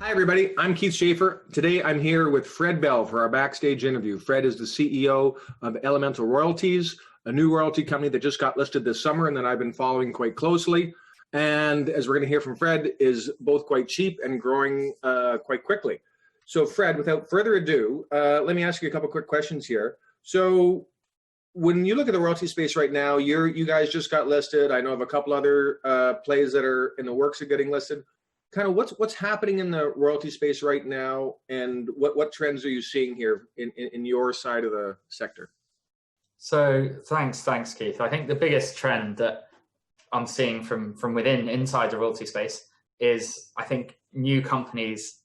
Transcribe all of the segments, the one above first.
Hi, everybody. I'm Keith Schaefer. Today, I'm here with Fred Bell for our backstage interview. Fred is the CEO of Elemental Royalties, a new royalty company that just got listed this summer and that I've been following quite closely. And as we're going to hear from Fred, is both quite cheap and growing quite quickly. So, Fred, without further ado, let me ask you a couple quick questions here. So, when you look at the royalty space right now, you guys just got listed. I know of a couple other plays that are in the works of getting listed. Kind of what's happening in the royalty space right now, and what trends are you seeing here in your side of the sector? So thanks, Keith. I think the biggest trend that I'm seeing from inside the royalty space is, I think, new companies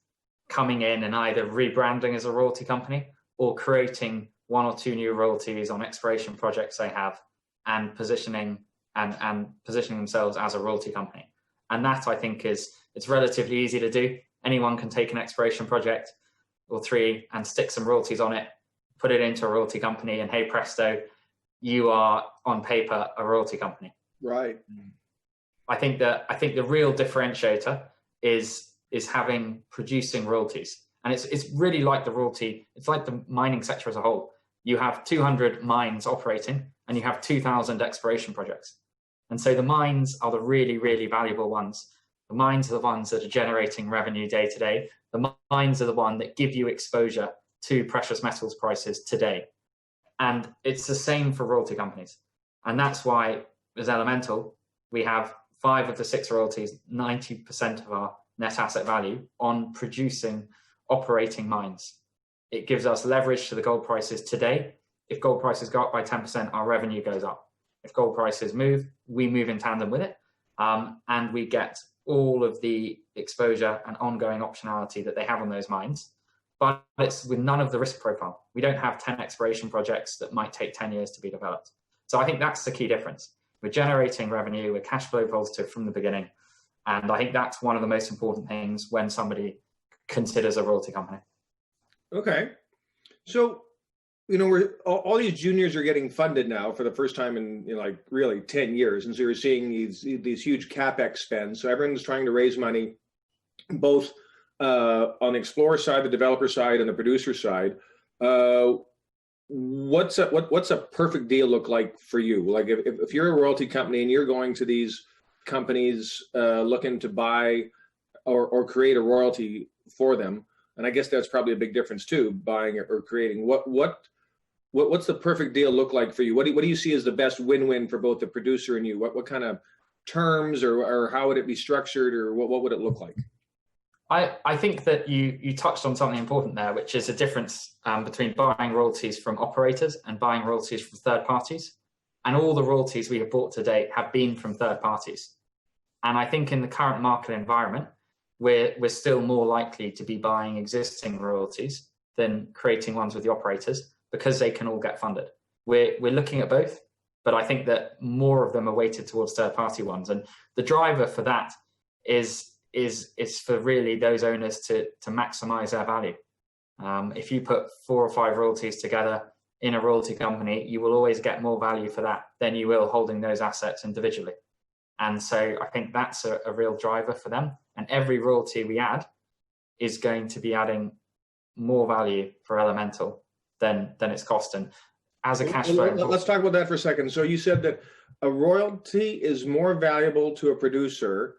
coming in and either rebranding as a royalty company or creating one or two new royalties on exploration projects they have and positioning themselves as a royalty company. And that, I think, it's relatively easy to do. Anyone can take an exploration project or three and stick some royalties on it, put it into a royalty company, and hey presto, you are on paper a royalty company. Right. I think the real differentiator is producing royalties. And it's really like the royalty, it's like the mining sector as a whole. You have 200 mines operating and you have 2,000 exploration projects. And so the mines are the really, really valuable ones. The mines are the ones that are generating revenue day to day. The mines are the ones that give you exposure to precious metals prices today. And it's the same for royalty companies. And that's why, as Elemental, we have 5 of the 6 royalties, 90% of our net asset value on producing, operating mines. It gives us leverage to the gold prices today. If gold prices go up by 10%, our revenue goes up. If gold prices move, we move in tandem with it. And we get all of the exposure and ongoing optionality that they have on those mines, but it's with none of the risk profile. We don't have 10 exploration projects that might take 10 years to be developed. So I think that's the key difference. We're generating revenue, we're cash flow positive from the beginning. And I think that's one of the most important things when somebody considers a royalty company. Okay. So, all these juniors are getting funded now for the first time in like really 10 years. And so you're seeing these huge CapEx spends. So everyone's trying to raise money, both on the explorer side, the developer side, and the producer side. What's a perfect deal look like for you? Like if you're a royalty company and you're going to these companies looking to buy or create a royalty for them, and I guess that's probably a big difference too, buying or creating. What's the perfect deal look like for you? What do you see as the best win-win for both the producer and you? What kind of terms or how would it be structured, or what would it look like? I think that you touched on something important there, which is a difference between buying royalties from operators and buying royalties from third parties. And all the royalties we have bought to date have been from third parties. And I think in the current market environment, we're still more likely to be buying existing royalties than creating ones with the operators, because they can all get funded. We're looking at both, but I think that more of them are weighted towards third-party ones. And the driver for that is for really those owners to maximize their value. If you put 4 or 5 royalties together in a royalty company, you will always get more value for that than you will holding those assets individually. And so I think that's a real driver for them. And every royalty we add is going to be adding more value for Elemental than its cost. And as a cash flow, let's talk about that for a second. So you said that a royalty is more valuable to a producer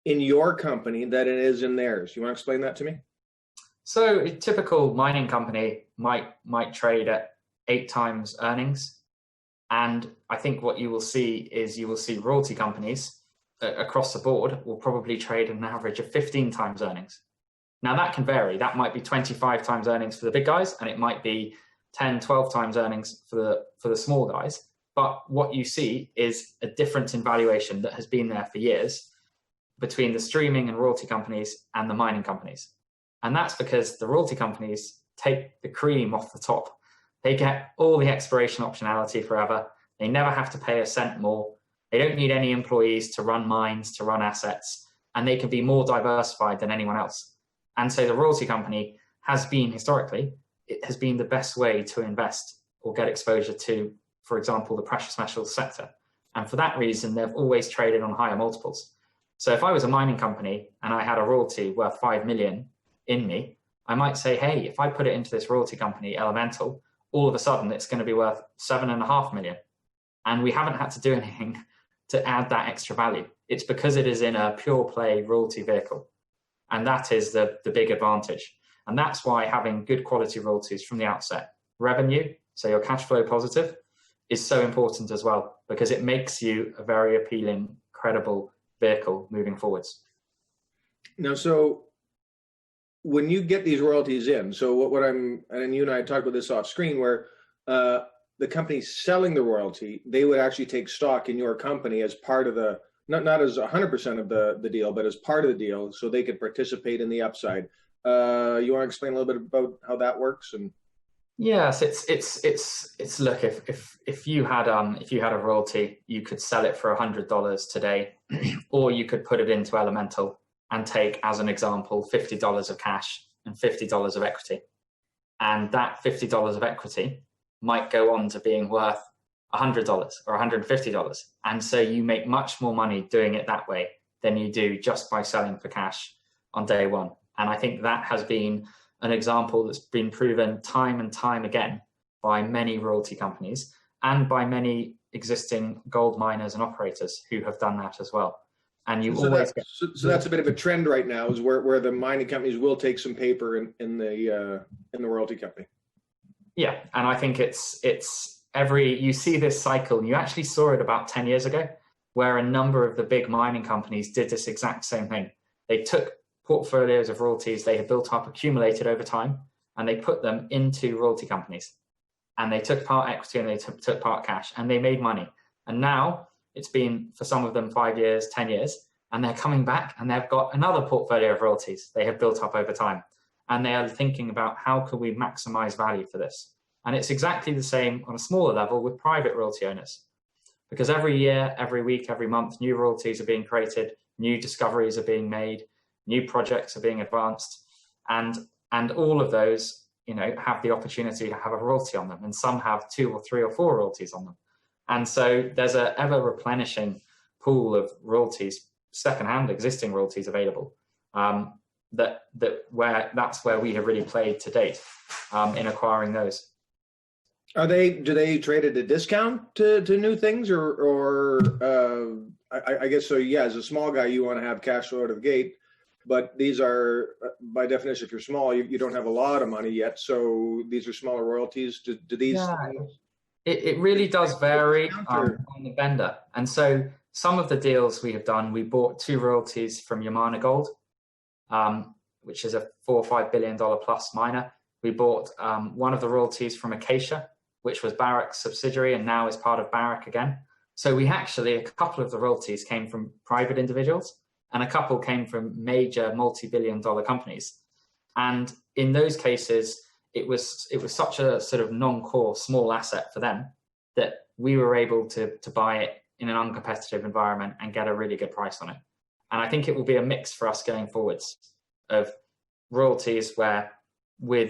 in your company than it is in theirs. You want to explain that to me? So a typical mining company might trade at 8 times earnings. And I think what you will see is royalty companies across the board will probably trade at an average of 15 times earnings. Now that can vary. That might be 25 times earnings for the big guys, and it might be 10, 12 times earnings for the small guys. But what you see is a difference in valuation that has been there for years between the streaming and royalty companies and the mining companies. And that's because the royalty companies take the cream off the top. They get all the exploration optionality forever. They never have to pay a cent more. They don't need any employees to run mines, to run assets, and they can be more diversified than anyone else. And so the royalty company has been, historically, it has been the best way to invest or get exposure to, for example, the precious metals sector. And for that reason, they've always traded on higher multiples. So if I was a mining company and I had a royalty worth 5 million in me, I might say, hey, if I put it into this royalty company, Elemental, all of a sudden it's going to be worth 7.5 million. And we haven't had to do anything to add that extra value. It's because it is in a pure play royalty vehicle. And that is the big advantage. And that's why having good quality royalties from the outset, revenue, so your cash flow positive, is so important as well, because it makes you a very appealing, credible vehicle moving forwards. Now, so when you get these royalties in, so and you and I talked about this off screen, where the company selling the royalty, they would actually take stock in your company as part of the, not as 100% of the deal, but as part of the deal, so they could participate in the upside. You want to explain a little bit about how that works? And yes, it's look, if you had a royalty, you could sell it for $100 today, or you could put it into Elemental and take, as an example, $50 of cash and $50 of equity, and that $50 of equity might go on to being worth $100 or $150, and so you make much more money doing it that way than you do just by selling for cash on day one. And I think that has been an example that's been proven time and time again by many royalty companies and by many existing gold miners and operators who have done that as well. And you always get... So that's a bit of a trend right now, is where the mining companies will take some paper in the royalty company. Yeah, and I think it's you see this cycle, and you actually saw it about 10 years ago, where a number of the big mining companies did this exact same thing. They took portfolios of royalties they had built up, accumulated over time, and they put them into royalty companies. And they took part equity and they took part cash, and they made money. And now it's been, for some of them, 5 years, 10 years, and they're coming back and they've got another portfolio of royalties they have built up over time. And they are thinking about, how can we maximize value for this? And it's exactly the same on a smaller level with private royalty owners. Because every year, every week, every month, new royalties are being created, new discoveries are being made, new projects are being advanced, and all of those, have the opportunity to have a royalty on them, and some have 2 or 3 or 4 royalties on them. And so there's an ever replenishing pool of royalties, secondhand existing royalties available. That's where we have really played to date in acquiring those. Do they trade at a discount to new things, or I guess so? Yeah, as a small guy, you want to have cash flow out of the gate, but these are, by definition, if you're small, you don't have a lot of money yet. So these are smaller royalties. Do these? Yeah. It really does vary on the vendor. And so some of the deals we have done, we bought 2 royalties from Yamana Gold, which is a $4 or $5 billion plus miner. We bought one of the royalties from Acacia, which was Barrick's subsidiary and now is part of Barrick again. So we actually, a couple of the royalties came from private individuals and a couple came from major multi-billion-dollar companies. And in those cases, it was such a sort of non-core small asset for them that we were able to buy it in an uncompetitive environment and get a really good price on it. And I think it will be a mix for us going forwards of royalties where we're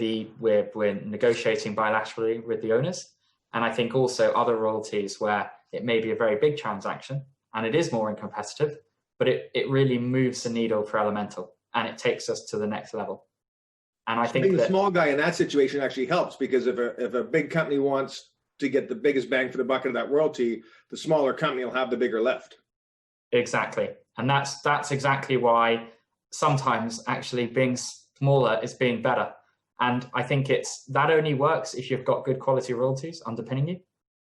negotiating bilaterally with the owners. And I think also other royalties where it may be a very big transaction and it is more uncompetitive, but it really moves the needle for Elemental and it takes us to the next level. And I think the small guy in that situation actually helps, because if a big company wants to get the biggest bang for the buck of that royalty, the smaller company will have the bigger lift. Exactly. And that's exactly why sometimes actually being smaller is being better. And I think that only works if you've got good quality royalties underpinning you.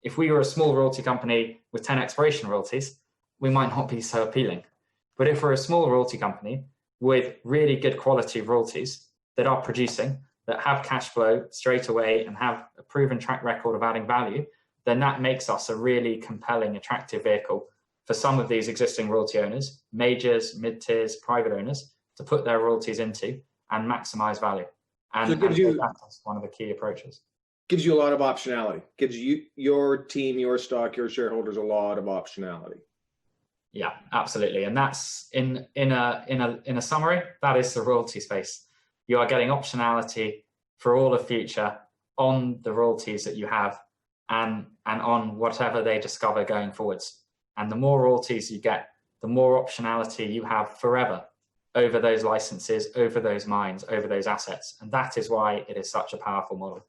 If we were a small royalty company with 10 exploration royalties, we might not be so appealing. But if we're a small royalty company with really good quality royalties that are producing, that have cash flow straight away and have a proven track record of adding value, then that makes us a really compelling, attractive vehicle for some of these existing royalty owners, majors, mid-tiers, private owners, to put their royalties into and maximize value. And, so that's one of the key approaches. Gives you a lot of optionality. Gives you, your team, your stock, your shareholders a lot of optionality. Yeah, absolutely. And that's in a summary, that is the royalty space. You are getting optionality for all the future on the royalties that you have and on whatever they discover going forwards. And the more royalties you get, the more optionality you have forever over those licenses, over those mines, over those assets. And that is why it is such a powerful model.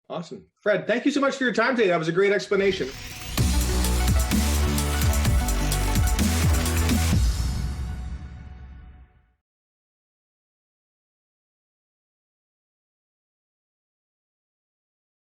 Awesome. Fred, thank you so much for your time today. That was a great explanation.